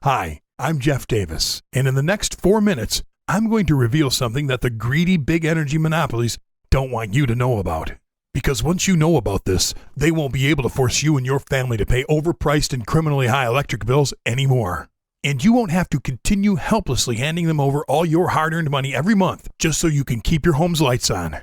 Hi, I'm Jeff Davis, and in the next 4 minutes, I'm going to reveal something that the greedy big energy monopolies don't want you to know about. Because once you know about this, they won't be able to force you and your family to pay overpriced and criminally high electric bills anymore. And you won't have to continue helplessly handing them over all your hard-earned money every month just so you can keep your home's lights on.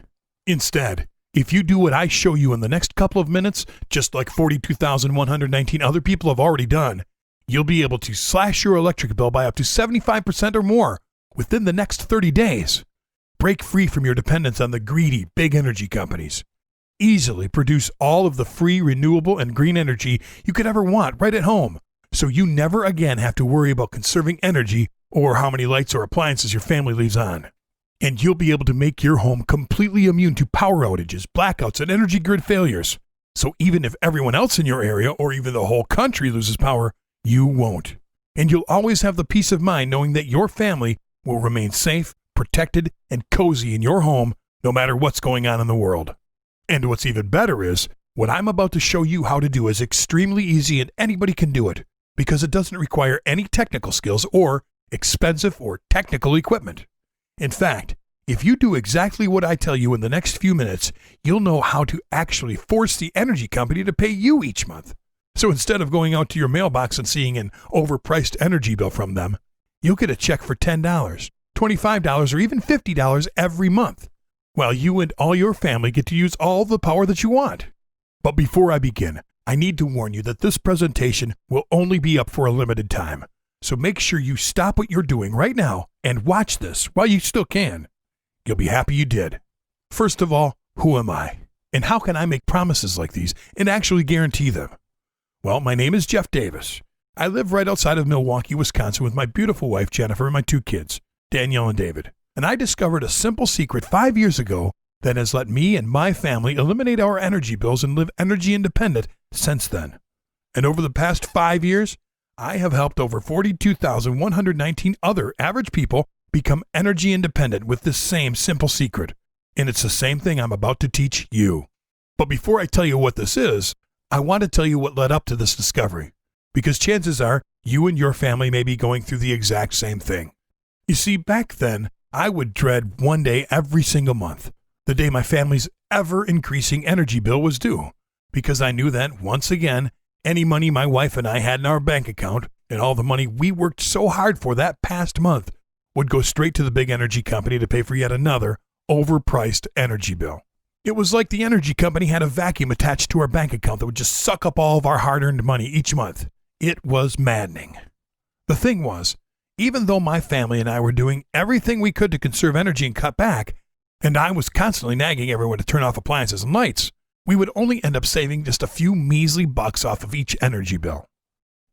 Instead, if you do what I show you in the next couple of minutes, just like 42,119 other people have already done, you'll be able to slash your electric bill by up to 75% or more within the next 30 days. Break free from your dependence on the greedy big energy companies. Easily produce all of the free, renewable, and green energy you could ever want right at home, so you never again have to worry about conserving energy or how many lights or appliances your family leaves on. And you'll be able to make your home completely immune to power outages, blackouts, and energy grid failures. So even if everyone else in your area or even the whole country loses power, you won't. And you'll always have the peace of mind knowing that your family will remain safe, protected, and cozy in your home no matter what's going on in the world. And what's even better is, what I'm about to show you how to do is extremely easy and anybody can do it because it doesn't require any technical skills or expensive or technical equipment. In fact, if you do exactly what I tell you in the next few minutes, you'll know how to actually force the energy company to pay you each month. So instead of going out to your mailbox and seeing an overpriced energy bill from them, you'll get a check for $10, $25, or even $50 every month, while you and all your family get to use all the power that you want. But before I begin, I need to warn you that this presentation will only be up for a limited time. So make sure you stop what you're doing right now and watch this while you still can. You'll be happy you did. First of all, who am I? And how can I make promises like these and actually guarantee them? Well, my name is Jeff Davis. I live right outside of Milwaukee, Wisconsin with my beautiful wife, Jennifer, and my 2 kids, Danielle and David. And I discovered a simple secret 5 years ago that has let me and my family eliminate our energy bills and live energy independent since then. And over the past 5 years, I have helped over 42,119 other average people become energy independent with this same simple secret. And it's the same thing I'm about to teach you. But before I tell you what this is, I want to tell you what led up to this discovery, because chances are you and your family may be going through the exact same thing. You see, back then, I would dread one day every single month, the day my family's ever-increasing energy bill was due, because I knew that, once again, any money my wife and I had in our bank account and all the money we worked so hard for that past month would go straight to the big energy company to pay for yet another overpriced energy bill. It was like the energy company had a vacuum attached to our bank account that would just suck up all of our hard-earned money each month. It was maddening. The thing was, even though my family and I were doing everything we could to conserve energy and cut back, and I was constantly nagging everyone to turn off appliances and lights, we would only end up saving just a few measly bucks off of each energy bill.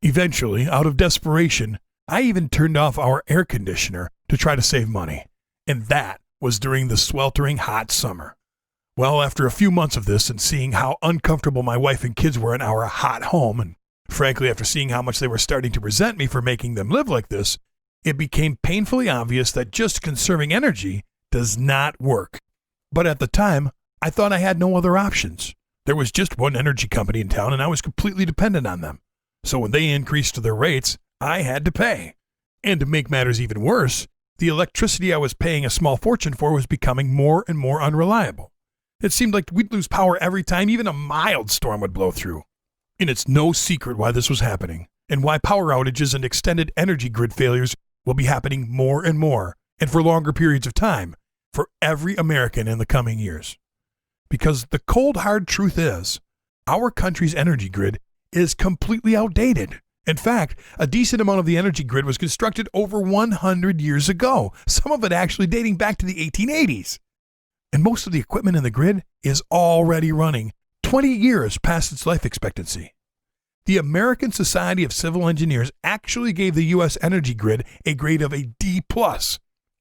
Eventually, out of desperation, I even turned off our air conditioner to try to save money, and that was during the sweltering hot summer. Well, after a few months of this and seeing how uncomfortable my wife and kids were in our hot home, and frankly after seeing how much they were starting to resent me for making them live like this, it became painfully obvious that just conserving energy does not work. But at the time, I thought I had no other options. There was just one energy company in town and I was completely dependent on them. So when they increased their rates, I had to pay. And to make matters even worse, the electricity I was paying a small fortune for was becoming more and more unreliable. It seemed like we'd lose power every time even a mild storm would blow through. And it's no secret why this was happening, and why power outages and extended energy grid failures will be happening more and more, and for longer periods of time, for every American in the coming years. Because the cold hard truth is, our country's energy grid is completely outdated. In fact, a decent amount of the energy grid was constructed over 100 years ago, some of it actually dating back to the 1880s. And most of the equipment in the grid is already running 20 years past its life expectancy. The American Society of Civil Engineers actually gave the U.S. energy grid a grade of a D+,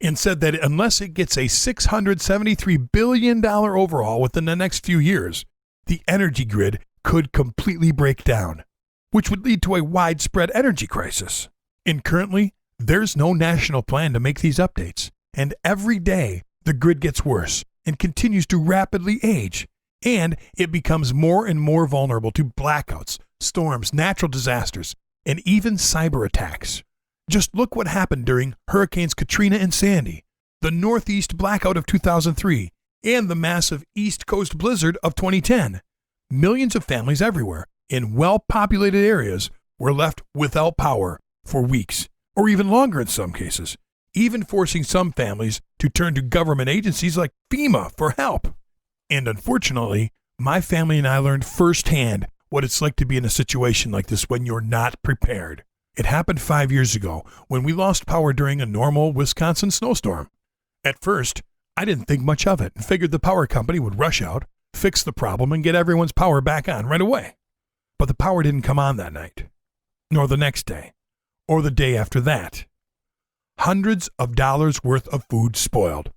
and said that unless it gets a $673 billion overhaul within the next few years, the energy grid could completely break down, which would lead to a widespread energy crisis. And currently, there's no national plan to make these updates, and every day the grid gets worse and continues to rapidly age, and it becomes more and more vulnerable to blackouts, storms, natural disasters, and even cyber attacks. Just look what happened during Hurricanes Katrina and Sandy, the Northeast blackout of 2003, and the massive East Coast blizzard of 2010. Millions of families everywhere in well-populated areas were left without power for weeks, or even longer in some cases, even forcing some families to turn to government agencies like FEMA for help. And unfortunately, my family and I learned firsthand what it's like to be in a situation like this when you're not prepared. It happened 5 years ago when we lost power during a normal Wisconsin snowstorm. At first, I didn't think much of it and figured the power company would rush out, fix the problem, and get everyone's power back on right away. But the power didn't come on that night, nor the next day, or the day after that. Hundreds of dollars worth of food spoiled.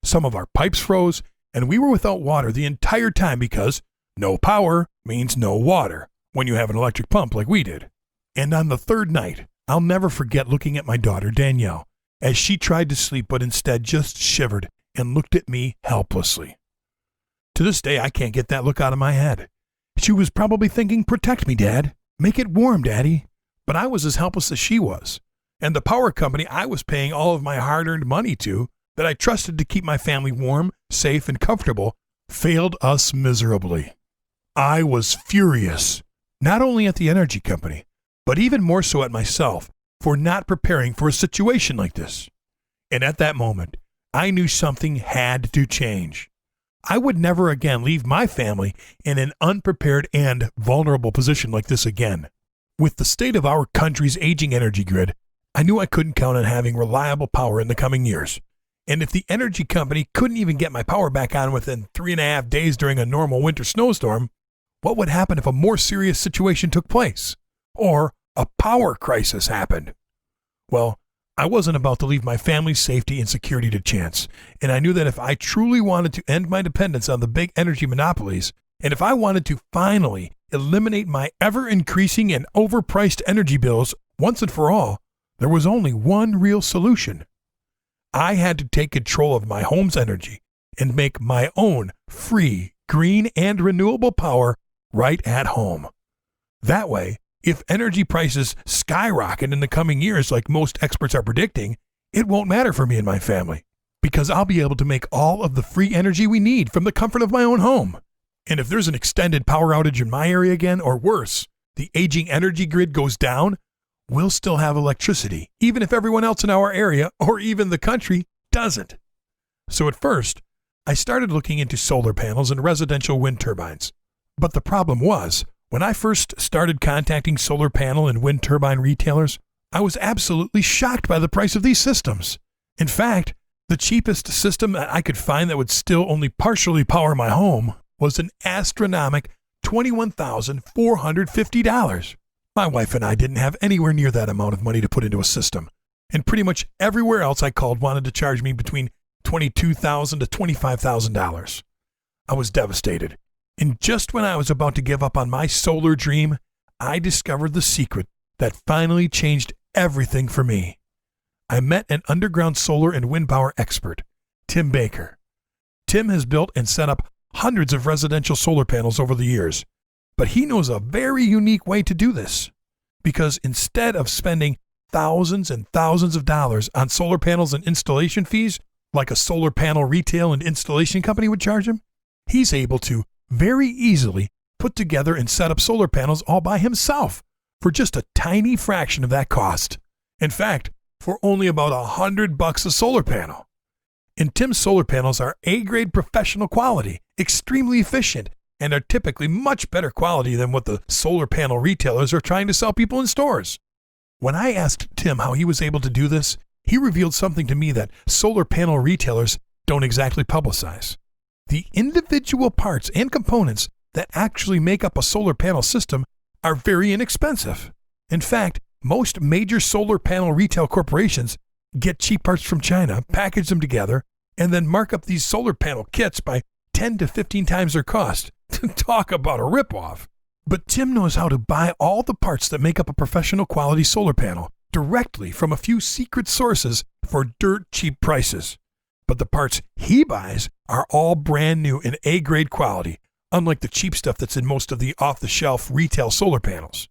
Some of our pipes froze, and we were without water the entire time because no power means no water when you have an electric pump like we did. And on the third night, I'll never forget looking at my daughter, Danielle, as she tried to sleep but instead just shivered and looked at me helplessly. To this day, I can't get that look out of my head. She was probably thinking, "Protect me, Dad. Make it warm, Daddy." But I was as helpless as she was. And the power company I was paying all of my hard-earned money to, that I trusted to keep my family warm, safe, and comfortable, failed us miserably. I was furious, not only at the energy company, but even more so at myself for not preparing for a situation like this. And at that moment, I knew something had to change. I would never again leave my family in an unprepared and vulnerable position like this again. With the state of our country's aging energy grid, I knew I couldn't count on having reliable power in the coming years. And if the energy company couldn't even get my power back on within 3.5 days during a normal winter snowstorm, what would happen if a more serious situation took place? Or a power crisis happened? Well, I wasn't about to leave my family's safety and security to chance, and I knew that if I truly wanted to end my dependence on the big energy monopolies, and if I wanted to finally eliminate my ever-increasing and overpriced energy bills once and for all, there was only one real solution. I had to take control of my home's energy and make my own free, green, and renewable power right at home. That way, if energy prices skyrocket in the coming years like most experts are predicting, it won't matter for me and my family, because I'll be able to make all of the free energy we need from the comfort of my own home. And if there's an extended power outage in my area again, or worse, the aging energy grid goes down, we'll still have electricity, even if everyone else in our area, or even the country, doesn't. So at first, I started looking into solar panels and residential wind turbines. But the problem was, when I first started contacting solar panel and wind turbine retailers, I was absolutely shocked by the price of these systems. In fact, the cheapest system that I could find that would still only partially power my home was an astronomical $21,450. My wife and I didn't have anywhere near that amount of money to put into a system, and pretty much everywhere else I called wanted to charge me between $22,000 to $25,000. I was devastated. And just when I was about to give up on my solar dream, I discovered the secret that finally changed everything for me. I met an underground solar and wind power expert, Tim Baker. Tim has built and set up hundreds of residential solar panels over the years, but he knows a very unique way to do this. Because instead of spending thousands and thousands of dollars on solar panels and installation fees, like a solar panel retail and installation company would charge him, he's able to very easily put together and set up solar panels all by himself for just a tiny fraction of that cost. In fact, for only about $100 a solar panel. And Tim's solar panels are A-grade professional quality, extremely efficient, and are typically much better quality than what the solar panel retailers are trying to sell people in stores. When I asked Tim how he was able to do this, he revealed something to me that solar panel retailers don't exactly publicize. The individual parts and components that actually make up a solar panel system are very inexpensive. In fact, most major solar panel retail corporations get cheap parts from China, package them together, and then mark up these solar panel kits by 10 to 15 times their cost. Talk about a ripoff. But Tim knows how to buy all the parts that make up a professional quality solar panel directly from a few secret sources for dirt cheap prices. But the parts he buys are all brand new and A-grade quality, unlike the cheap stuff that's in most of the off-the-shelf retail solar panels.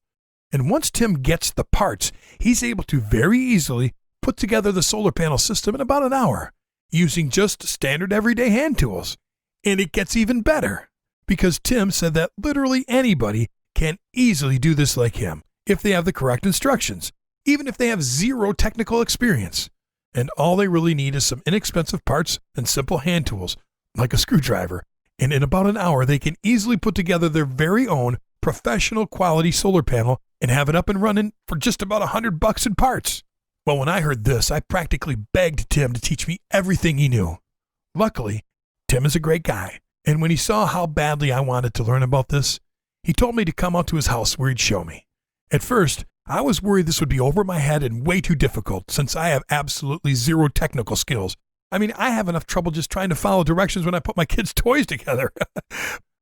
And once Tim gets the parts, he's able to very easily put together the solar panel system in about an hour using just standard everyday hand tools. And it gets even better because Tim said that literally anybody can easily do this like him if they have the correct instructions, even if they have zero technical experience. And all they really need is some inexpensive parts and simple hand tools like a screwdriver. And in about an hour, they can easily put together their very own professional quality solar panel and have it up and running for just about $100 in parts. Well, when I heard this, I practically begged Tim to teach me everything he knew. Luckily, Tim is a great guy, and when he saw how badly I wanted to learn about this, he told me to come out to his house where he'd show me. At first, I was worried this would be over my head and way too difficult since I have absolutely zero technical skills. I mean, I have enough trouble just trying to follow directions when I put my kids' toys together.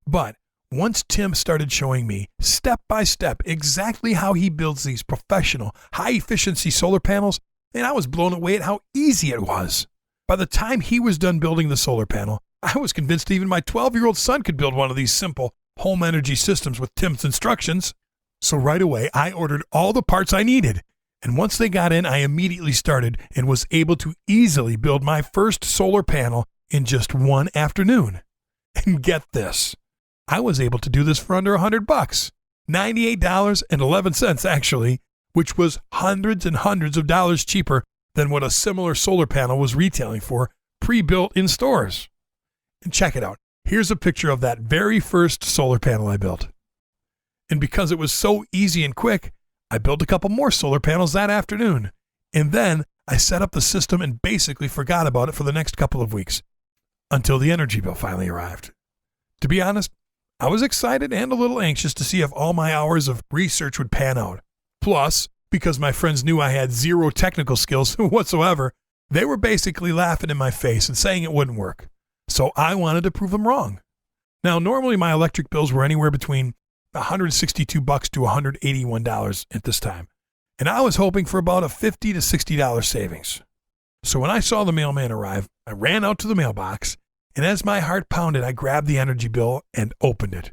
But once Tim started showing me step by step exactly how he builds these professional, high-efficiency solar panels, and I was blown away at how easy it was. By the time he was done building the solar panel, I was convinced even my 12-year-old son could build one of these simple home energy systems with Tim's instructions. So right away, I ordered all the parts I needed. And once they got in, I immediately started and was able to easily build my first solar panel in just one afternoon. And get this, I was able to do this for under $100, $98.11 actually, which was hundreds and hundreds of dollars cheaper than what a similar solar panel was retailing for pre-built in stores. And check it out. Here's a picture of that very first solar panel I built. And because it was so easy and quick, I built a couple more solar panels that afternoon. And then I set up the system and basically forgot about it for the next couple of weeks until the energy bill finally arrived. To be honest, I was excited and a little anxious to see if all my hours of research would pan out. Plus, because my friends knew I had zero technical skills whatsoever, they were basically laughing in my face and saying it wouldn't work. So I wanted to prove them wrong. Now, normally my electric bills were anywhere between $162 to $181 at this time, and I was hoping for about a $50 to $60 savings. So when I saw the mailman arrive, I ran out to the mailbox, and as my heart pounded, I grabbed the energy bill and opened it.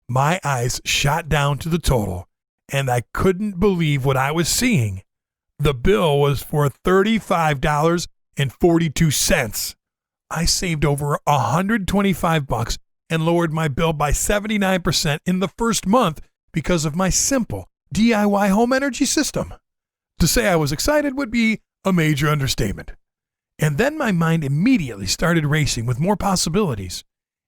My eyes shot down to the total, and I couldn't believe what I was seeing. The bill was for $35.42. I saved over $125 and lowered my bill by 79% in the first month because of my simple DIY home energy system. To say I was excited would be a major understatement. And then my mind immediately started racing with more possibilities.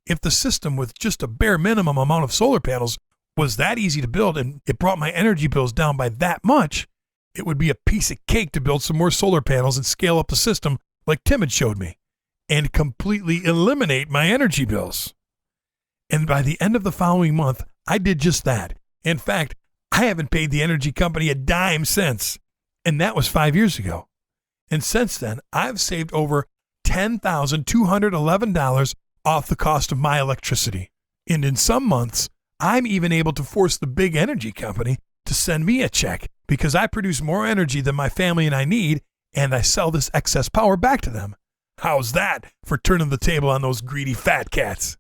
If the system with just a bare minimum amount of solar panels was that easy to build and it brought my energy bills down by that much, it would be a piece of cake to build some more solar panels and scale up the system like Tim had showed me and completely eliminate my energy bills. And by the end of the following month, I did just that. In fact, I haven't paid the energy company a dime since. And that was 5 years ago. And since then, I've saved over $10,211 off the cost of my electricity. And in some months, I'm even able to force the big energy company to send me a check because I produce more energy than my family and I need, and I sell this excess power back to them. How's that for turning the table on those greedy fat cats?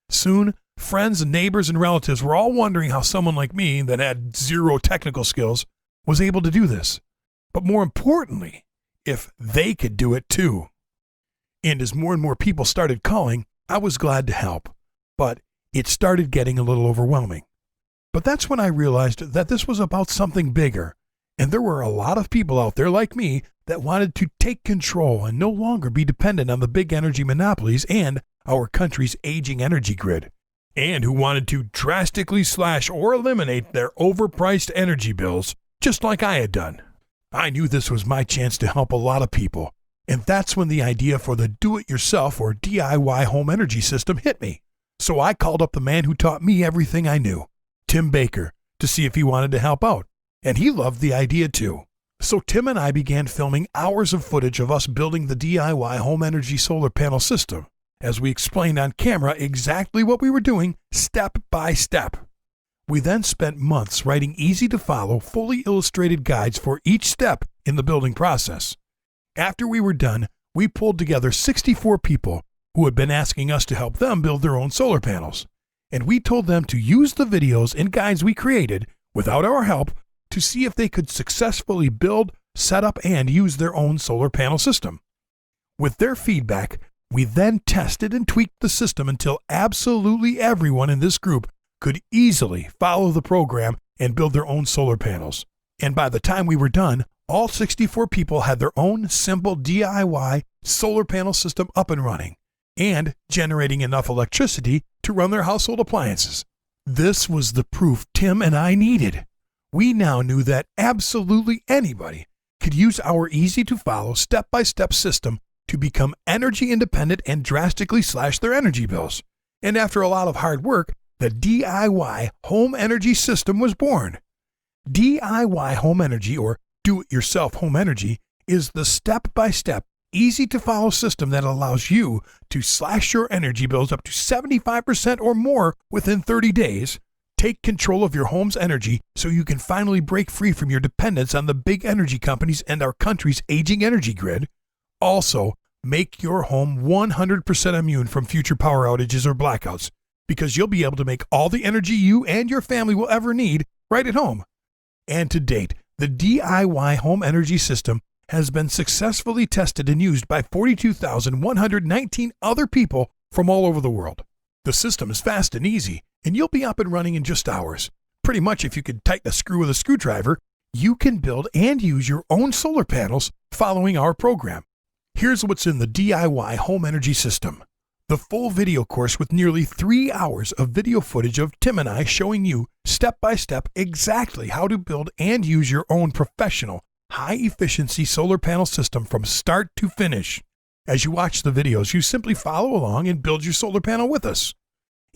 Soon, friends and neighbors and relatives were all wondering how someone like me that had zero technical skills was able to do this. But more importantly, if they could do it too. And as more and more people started calling, I was glad to help. But it started getting a little overwhelming. But that's when I realized that this was about something bigger. And there were a lot of people out there like me that wanted to take control and no longer be dependent on the big energy monopolies and our country's aging energy grid, and who wanted to drastically slash or eliminate their overpriced energy bills, just like I had done. I knew this was my chance to help a lot of people, and that's when the idea for the do-it-yourself or DIY home energy system hit me. So I called up the man who taught me everything I knew, Tim Baker, to see if he wanted to help out, and he loved the idea too. So Tim and I began filming hours of footage of us building the DIY home energy solar panel system, as we explained on camera exactly what we were doing step by step. We then spent months writing easy-to-follow, fully illustrated guides for each step in the building process. After we were done, we pulled together 64 people who had been asking us to help them build their own solar panels, and we told them to use the videos and guides we created without our help, to see if they could successfully build, set up, and use their own solar panel system. With their feedback, we then tested and tweaked the system until absolutely everyone in this group could easily follow the program and build their own solar panels. And by the time we were done, all 64 people had their own simple DIY solar panel system up and running and generating enough electricity to run their household appliances. This was the proof Tim and I needed. We now knew that absolutely anybody could use our easy-to-follow, step-by-step system to become energy independent and drastically slash their energy bills. And after a lot of hard work, the DIY home energy system was born. DIY home energy, or do-it-yourself home energy, is the step-by-step, easy-to-follow system that allows you to slash your energy bills up to 75% or more within 30 days, take control of your home's energy so you can finally break free from your dependence on the big energy companies and our country's aging energy grid, also make your home 100% immune from future power outages or blackouts, because you'll be able to make all the energy you and your family will ever need right at home. And to date, the DIY home energy system has been successfully tested and used by 42,119 other people from all over the world. The system is fast and easy, and you'll be up and running in just hours. Pretty much if you could tighten a screw with a screwdriver, you can build and use your own solar panels following our program. Here's what's in the DIY home energy system. The full video course with nearly 3 hours of video footage of Tim and I showing you step by step exactly how to build and use your own professional, high-efficiency solar panel system from start to finish. As you watch the videos, you simply follow along and build your solar panel with us.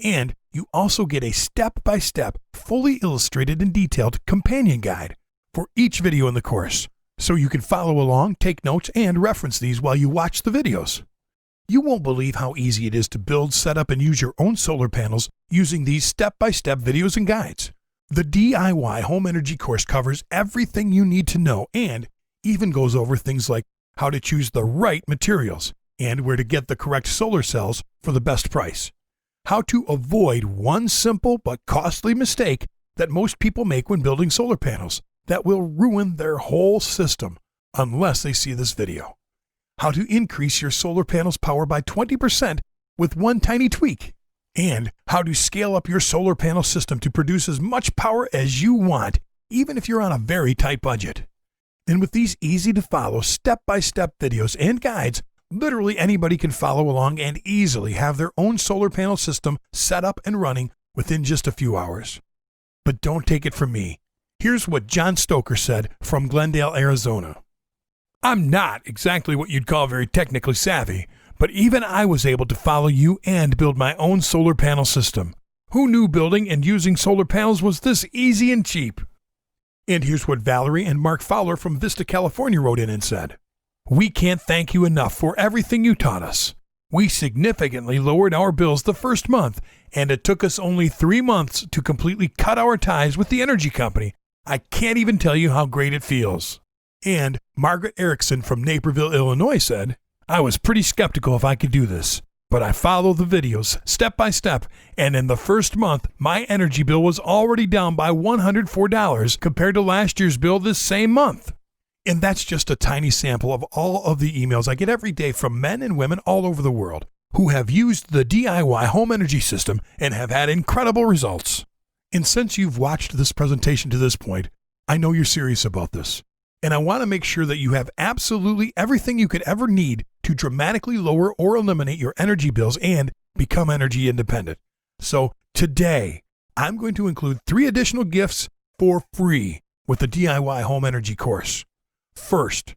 And you also get a step-by-step, fully illustrated and detailed companion guide for each video in the course, so you can follow along, take notes, and reference these while you watch the videos. You won't believe how easy it is to build, set up, and use your own solar panels using these step-by-step videos and guides. The DIY home energy course covers everything you need to know and even goes over things like how to choose the right materials and where to get the correct solar cells for the best price. How to avoid one simple but costly mistake that most people make when building solar panels that will ruin their whole system unless they see this video. How to increase your solar panel's power by 20% with one tiny tweak. And how to scale up your solar panel system to produce as much power as you want, even if you're on a very tight budget. And with these easy-to-follow, step-by-step videos and guides, literally anybody can follow along and easily have their own solar panel system set up and running within just a few hours. But don't take it from me. Here's what John Stoker said from Glendale, Arizona. I'm not exactly what you'd call very technically savvy, but even I was able to follow you and build my own solar panel system. Who knew building and using solar panels was this easy and cheap? And here's what Valerie and Mark Fowler from Vista, California wrote in and said. We can't thank you enough for everything you taught us. We significantly lowered our bills the first month, and it took us only 3 months to completely cut our ties with the energy company. I can't even tell you how great it feels. And Margaret Erickson from Naperville, Illinois said, I was pretty skeptical if I could do this, but I followed the videos step by step, and in the first month, my energy bill was already down by $104 compared to last year's bill this same month. And that's just a tiny sample of all of the emails I get every day from men and women all over the world who have used the DIY home energy system and have had incredible results. And since you've watched this presentation to this point, I know you're serious about this. And I want to make sure that you have absolutely everything you could ever need to dramatically lower or eliminate your energy bills and become energy independent. So today, I'm going to include 3 additional gifts for free with the DIY home energy course. First,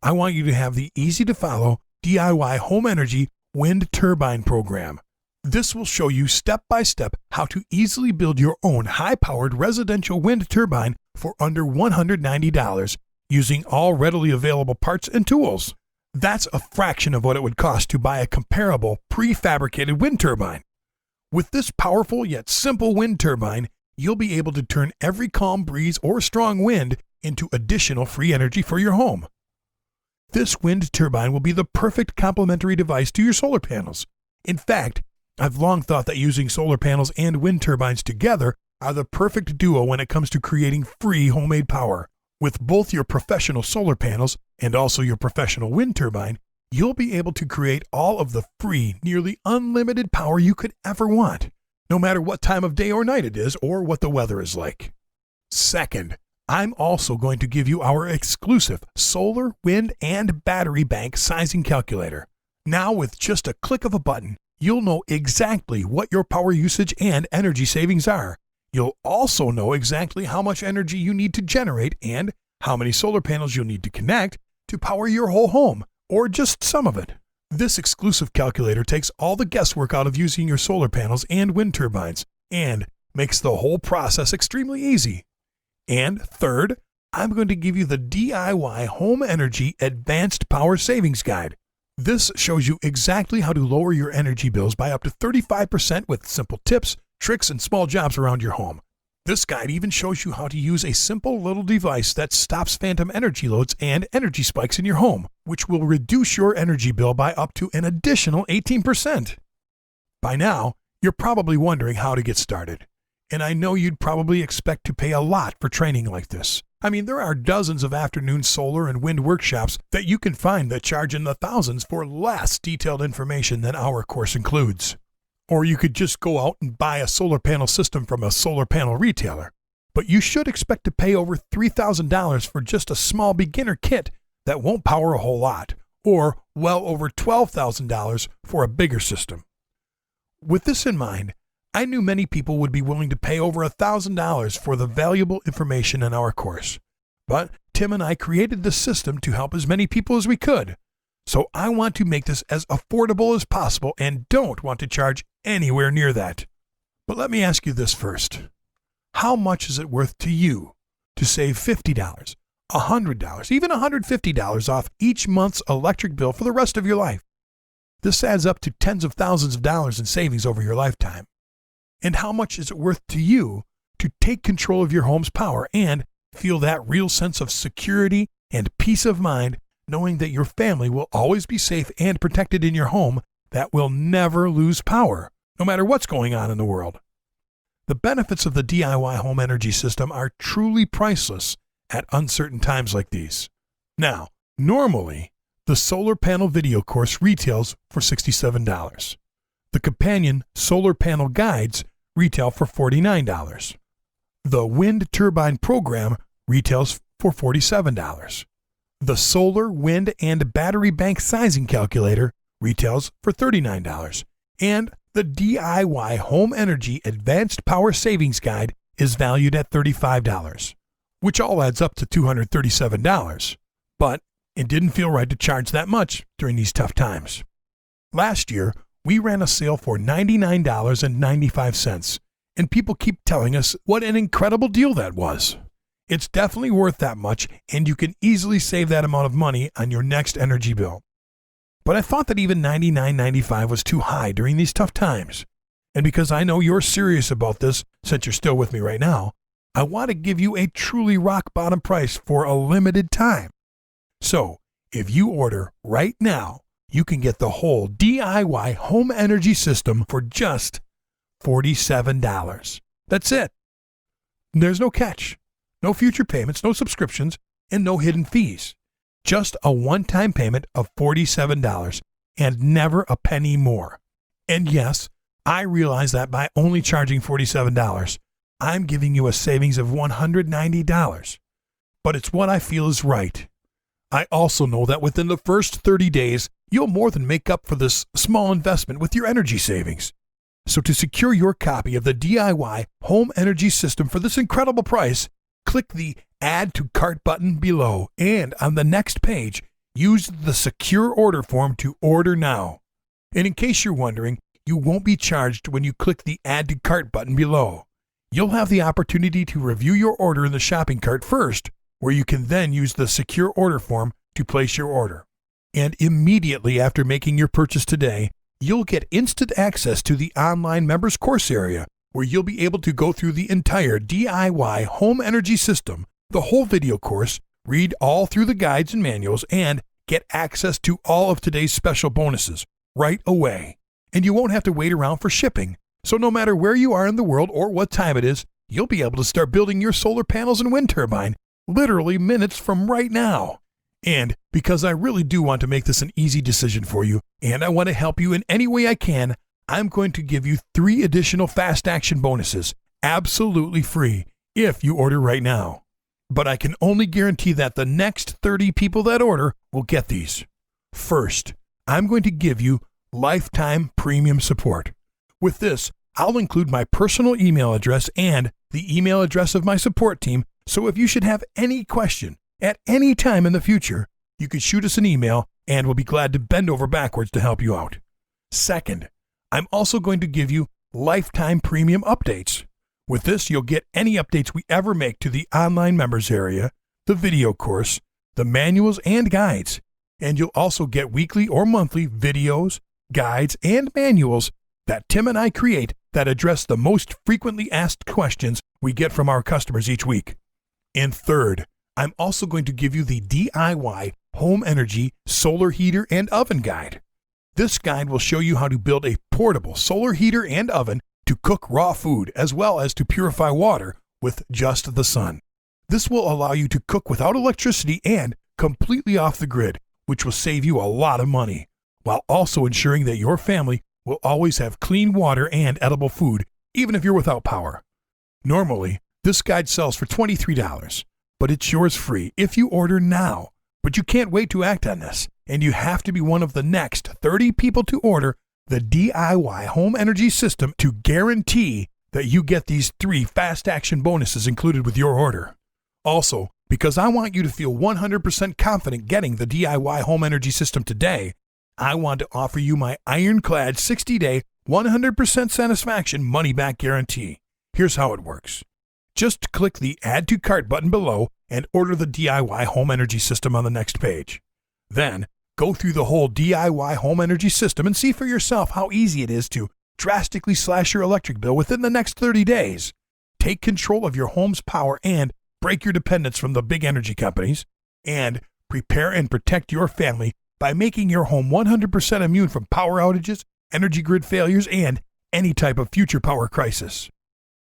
I want you to have the easy-to-follow DIY home energy wind turbine program. This will show you step-by-step how to easily build your own high-powered residential wind turbine for under $190 using all readily available parts and tools. That's a fraction of what it would cost to buy a comparable prefabricated wind turbine. With this powerful yet simple wind turbine, you'll be able to turn every calm breeze or strong wind into additional free energy for your home. This wind turbine will be the perfect complementary device to your solar panels. In fact, I've long thought that using solar panels and wind turbines together are the perfect duo when it comes to creating free homemade power. With both your professional solar panels and also your professional wind turbine, you'll be able to create all of the free, nearly unlimited power you could ever want, no matter what time of day or night it is or what the weather is like. Second, I'm also going to give you our exclusive solar, wind, and battery bank sizing calculator. Now, with just a click of a button, you'll know exactly what your power usage and energy savings are. You'll also know exactly how much energy you need to generate and how many solar panels you'll need to connect to power your whole home, or just some of it. This exclusive calculator takes all the guesswork out of using your solar panels and wind turbines and makes the whole process extremely easy. And third, I'm going to give you the DIY Home Energy Advanced Power Savings Guide. This shows you exactly how to lower your energy bills by up to 35% with simple tips, tricks, and small jobs around your home. This guide even shows you how to use a simple little device that stops phantom energy loads and energy spikes in your home, which will reduce your energy bill by up to an additional 18%. By now, you're probably wondering how to get started. And I know you'd probably expect to pay a lot for training like this. I mean, there are dozens of afternoon solar and wind workshops that you can find that charge in the thousands for less detailed information than our course includes. Or you could just go out and buy a solar panel system from a solar panel retailer. But you should expect to pay over $3,000 for just a small beginner kit that won't power a whole lot, or well over $12,000 for a bigger system. With this in mind, I knew many people would be willing to pay over $1,000 for the valuable information in our course. But Tim and I created this system to help as many people as we could. So I want to make this as affordable as possible and don't want to charge anywhere near that. But let me ask you this first. How much is it worth to you to save $50, $100, even $150 off each month's electric bill for the rest of your life? This adds up to tens of thousands of dollars in savings over your lifetime. And how much is it worth to you to take control of your home's power and feel that real sense of security and peace of mind knowing that your family will always be safe and protected in your home that will never lose power, no matter what's going on in the world? The benefits of the DIY home energy system are truly priceless at uncertain times like these. Now, normally, the solar panel video course retails for $67. The companion solar panel guides retail for $49. The wind turbine program retails for $47. The solar, wind, and battery bank sizing calculator retails for $39. And the DIY Home Energy Advanced Power Savings Guide is valued at $35, which all adds up to $237. But it didn't feel right to charge that much during these tough times. Last year, we ran a sale for $99.95, and people keep telling us what an incredible deal that was. It's definitely worth that much, and you can easily save that amount of money on your next energy bill. But I thought that even $99.95 was too high during these tough times. And because I know you're serious about this, since you're still with me right now, I want to give you a truly rock-bottom price for a limited time. So, if you order right now, you can get the whole DIY home energy system for just $47. That's it. There's no catch, no future payments, no subscriptions, and no hidden fees. Just a one-time payment of $47 and never a penny more. And yes, I realize that by only charging $47, I'm giving you a savings of $190. But it's what I feel is right. I also know that within the first 30 days, you'll more than make up for this small investment with your energy savings. So to secure your copy of the DIY Home Energy System for this incredible price, click the Add to Cart button below, and on the next page, use the secure order form to order now. And in case you're wondering, you won't be charged when you click the Add to Cart button below. You'll have the opportunity to review your order in the shopping cart first, where you can then use the secure order form to place your order. And immediately after making your purchase today, you'll get instant access to the online members course area, where you'll be able to go through the entire DIY home energy system, the whole video course, read all through the guides and manuals, and get access to all of today's special bonuses right away. And you won't have to wait around for shipping. So no matter where you are in the world or what time it is, you'll be able to start building your solar panels and wind turbine literally minutes from right now. And because I really do want to make this an easy decision for you, and I want to help you in any way I can, I'm going to give you 3 additional fast action bonuses, absolutely free, if you order right now. But I can only guarantee that the next 30 people that order will get these. First, I'm going to give you lifetime premium support. With this, I'll include my personal email address and the email address of my support team, so if you should have any question at any time in the future, you can shoot us an email and we'll be glad to bend over backwards to help you out. Second, I'm also going to give you lifetime premium updates. With this, you'll get any updates we ever make to the online members area, the video course, the manuals and guides, and you'll also get weekly or monthly videos, guides, and manuals that Tim and I create that address the most frequently asked questions we get from our customers each week. And third, I'm also going to give you the DIY Home Energy Solar Heater and Oven Guide. This guide will show you how to build a portable solar heater and oven to cook raw food as well as to purify water with just the sun. This will allow you to cook without electricity and completely off the grid, which will save you a lot of money, while also ensuring that your family will always have clean water and edible food, even if you're without power. Normally, this guide sells for $23, but it's yours free if you order now. But you can't wait to act on this, and you have to be one of the next 30 people to order the DIY Home Energy System to guarantee that you get these 3 fast action bonuses included with your order. Also, because I want you to feel 100% confident getting the DIY Home Energy System today, I want to offer you my ironclad 60-day, 100% satisfaction money-back guarantee. Here's how it works. Just click the Add to Cart button below and order the DIY Home Energy System on the next page. Then, go through the whole DIY Home Energy System and see for yourself how easy it is to drastically slash your electric bill within the next 30 days. Take control of your home's power and break your dependence from the big energy companies. And prepare and protect your family by making your home 100% immune from power outages, energy grid failures, and any type of future power crisis.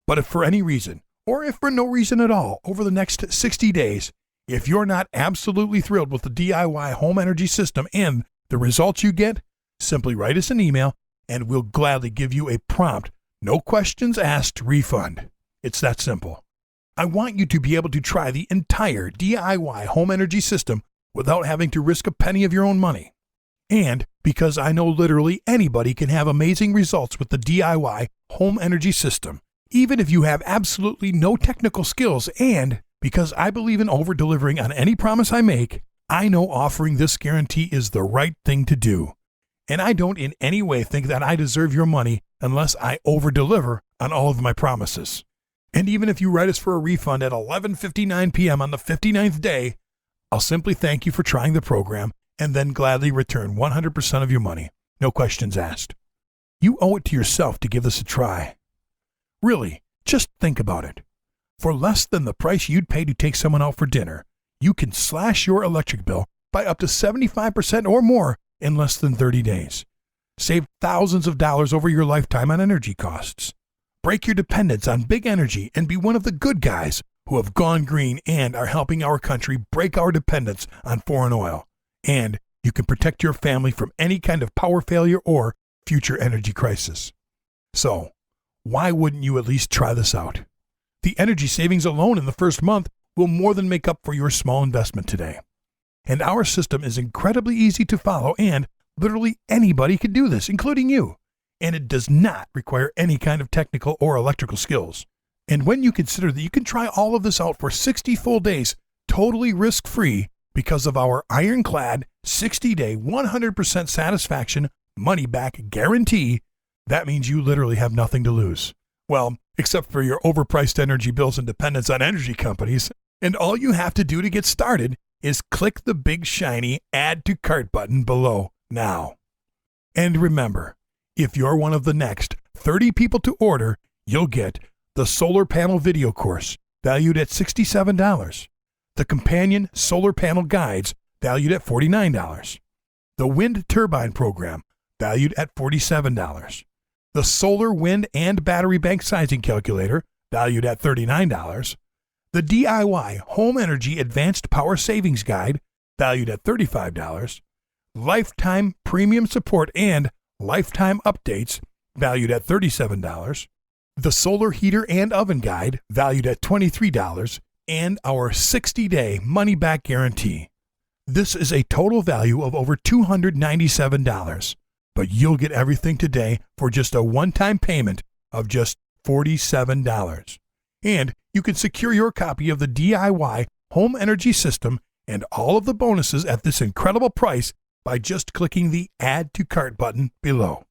But if for any reason, or if for no reason at all, over the next 60 days, if you're not absolutely thrilled with the DIY Home Energy System and the results you get, simply write us an email and we'll gladly give you a prompt, no questions asked refund. It's that simple. I want you to be able to try the entire DIY Home Energy System without having to risk a penny of your own money. And because I know literally anybody can have amazing results with the DIY Home Energy System, even if you have absolutely no technical skills, and because I believe in over-delivering on any promise I make, I know offering this guarantee is the right thing to do. And I don't in any way think that I deserve your money unless I over-deliver on all of my promises. And even if you write us for a refund at 11:59 p.m. on the 59th day, I'll simply thank you for trying the program and then gladly return 100% of your money, no questions asked. You owe it to yourself to give this a try. Really, just think about it. For less than the price you'd pay to take someone out for dinner, you can slash your electric bill by up to 75% or more in less than 30 days. Save thousands of dollars over your lifetime on energy costs. Break your dependence on big energy and be one of the good guys who have gone green and are helping our country break our dependence on foreign oil. And you can protect your family from any kind of power failure or future energy crisis. So, why wouldn't you at least try this out? The energy savings alone in the first month will more than make up for your small investment today. And our system is incredibly easy to follow, and literally anybody can do this, including you. And it does not require any kind of technical or electrical skills. And when you consider that you can try all of this out for 60 full days, totally risk-free, because of our ironclad 60-day 100% satisfaction money-back guarantee, that means you literally have nothing to lose. Well, except for your overpriced energy bills and dependence on energy companies. And all you have to do to get started is click the big shiny Add to Cart button below now. And remember, if you're one of the next 30 people to order, you'll get the solar panel video course, valued at $67, the companion solar panel guides, valued at $49, the wind turbine program, valued at $47, the solar, wind, and battery bank sizing calculator, valued at $39, the DIY Home Energy Advanced Power Savings Guide, valued at $35, lifetime premium support and lifetime updates, valued at $37, the Solar Heater and Oven Guide, valued at $23, and our 60-day money-back guarantee. This is a total value of over $297, but you'll get everything today for just a one-time payment of just $47. And you can secure your copy of the DIY Home Energy System and all of the bonuses at this incredible price by just clicking the Add to Cart button below.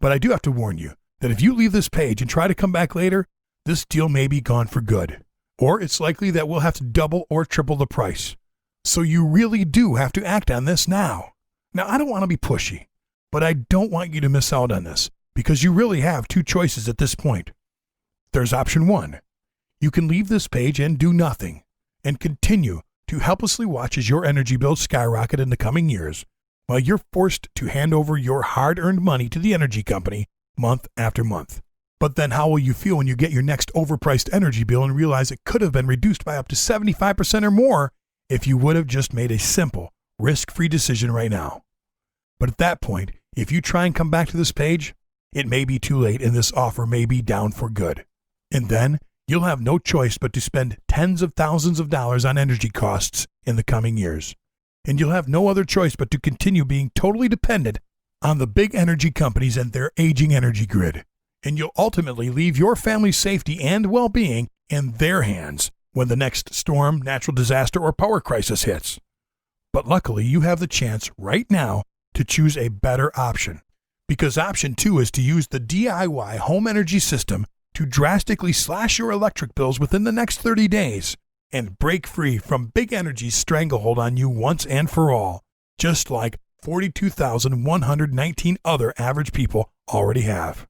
But I do have to warn you that if you leave this page and try to come back later, this deal may be gone for good. Or it's likely that we'll have to double or triple the price. So you really do have to act on this now. Now, I don't want to be pushy, but I don't want you to miss out on this because you really have two choices at this point. There's option one. You can leave this page and do nothing and continue to helplessly watch as your energy bills skyrocket in the coming years while you're forced to hand over your hard-earned money to the energy company month after month. But then how will you feel when you get your next overpriced energy bill and realize it could have been reduced by up to 75% or more if you would have just made a simple, risk-free decision right now? But at that point, if you try and come back to this page, it may be too late and this offer may be down for good. And then you'll have no choice but to spend tens of thousands of dollars on energy costs in the coming years. And you'll have no other choice but to continue being totally dependent on the big energy companies and their aging energy grid. And you'll ultimately leave your family's safety and well-being in their hands when the next storm, natural disaster, or power crisis hits. But luckily, you have the chance right now to choose a better option, because option 2 is to use the DIY Home Energy System to drastically slash your electric bills within the next 30 days and break free from big energy's stranglehold on you once and for all, just like 42,119 other average people already have.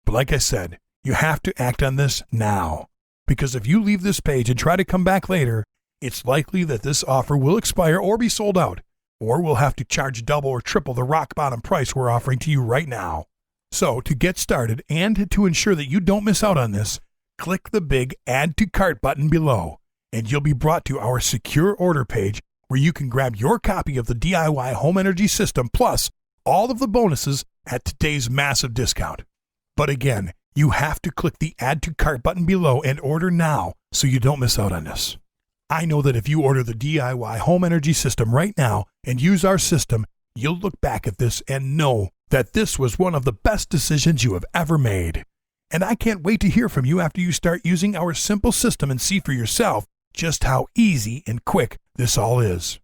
But like I said, you have to act on this now, because if you leave this page and try to come back later, it's likely that this offer will expire or be sold out, or we'll have to charge double or triple the rock bottom price we're offering to you right now. So to get started and to ensure that you don't miss out on this, click the big Add to Cart button below, and you'll be brought to our secure order page where you can grab your copy of the DIY Home Energy System plus all of the bonuses at today's massive discount. But again, you have to click the Add to Cart button below and order now so you don't miss out on this. I know that if you order the DIY Home Energy System right now and use our system, you'll look back at this and know that this was one of the best decisions you have ever made. And I can't wait to hear from you after you start using our simple system and see for yourself just how easy and quick this all is.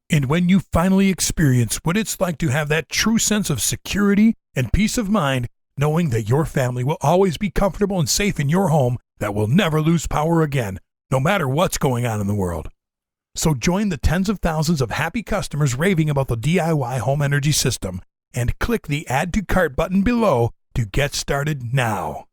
And when you finally experience what it's like to have that true sense of security and peace of mind, knowing that your family will always be comfortable and safe in your home that will never lose power again, no matter what's going on in the world. So join the tens of thousands of happy customers raving about the DIY Home Energy System and click the Add to Cart button below to get started now.